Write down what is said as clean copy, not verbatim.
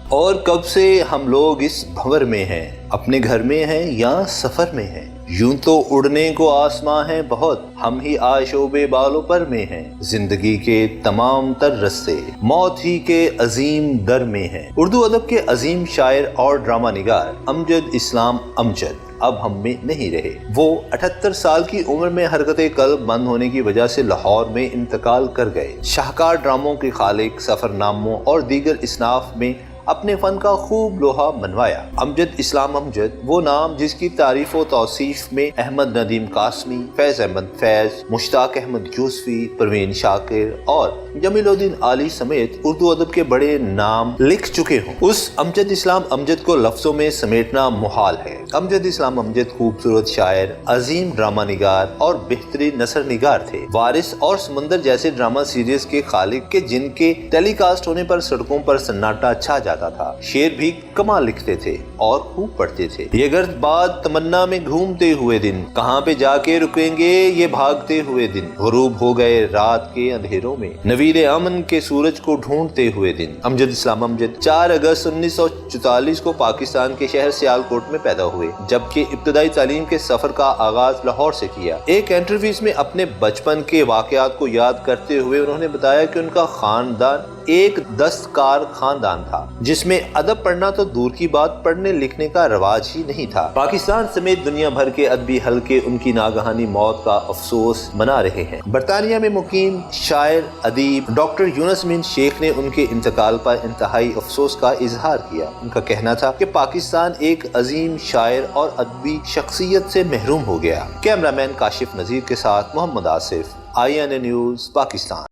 اور کب سے ہم لوگ اس بھنور میں ہیں، اپنے گھر میں ہیں یا سفر میں ہیں، یوں تو اڑنے کو آسماں ہیں بہت، ہم ہی آشوب بالوں پر میں ہیں، زندگی کے تمام تر رستے موت ہی کے عظیم در میں ہیں۔ اردو ادب کے عظیم شاعر اور ڈرامہ نگار امجد اسلام امجد اب ہم میں نہیں رہے۔ وہ 78 سال کی عمر میں حرکت قلب بند ہونے کی وجہ سے لاہور میں انتقال کر گئے۔ شاہکار ڈراموں کے خالق، سفر ناموں اور دیگر اصناف میں اپنے فن کا خوب لوہا منوایا۔ امجد اسلام امجد وہ نام جس کی تعریف و توصیف میں احمد ندیم قاسمی، فیض احمد فیض، مشتاق احمد یوسفی، پروین شاکر اور جمیل الدین عالی سمیت اردو ادب کے بڑے نام لکھ چکے ہوں، اس امجد اسلام امجد کو لفظوں میں سمیٹنا محال ہے۔ امجد اسلام امجد خوبصورت شاعر، عظیم ڈرامہ نگار اور بہترین نثر نگار تھے۔ وارث اور سمندر جیسے ڈرامہ سیریز کے خالق کے جن کے ٹیلی کاسٹ ہونے پر سڑکوں پر سناٹا چھا جاتا تھا۔ شعر بھی کمال لکھتے تھے اور خوب پڑھتے تھے۔ یہ گرد باد تمنا میں گھومتے ہوئے دن، کہاں پہ جا کے رکیں گے یہ بھاگتے ہوئے دن، غروب ہو گئے رات کے اندھیروں میں، نوید امن کے سورج کو ڈھونڈتے ہوئے دن۔ امجد اسلام امجد 4 اگست 1944 کو پاکستان کے شہر سیالکوٹ میں پیدا ہوئے، جبکہ ابتدائی تعلیم کے سفر کا آغاز لاہور سے کیا۔ ایک انٹرویو میں اپنے بچپن کے واقعات کو یاد کرتے ہوئے انہوں نے بتایا کہ ان کا خاندان ایک دستکار خاندان تھا، جس میں ادب پڑھنا تو دور کی بات، پڑھنے لکھنے کا رواج ہی نہیں تھا۔ پاکستان سمیت دنیا بھر کے ادبی حلقے ان کی ناگہانی موت کا افسوس منا رہے ہیں۔ برطانیہ میں مقیم شاعر ادیب ڈاکٹر یونس امین شیخ نے ان کے انتقال پر انتہائی افسوس کا اظہار کیا۔ ان کا کہنا تھا کہ پاکستان ایک عظیم شاعر اور ادبی شخصیت سے محروم ہو گیا۔ کیمرہ مین کاشف نذیر کے ساتھ محمد آصف، INA نیوز، پاکستان۔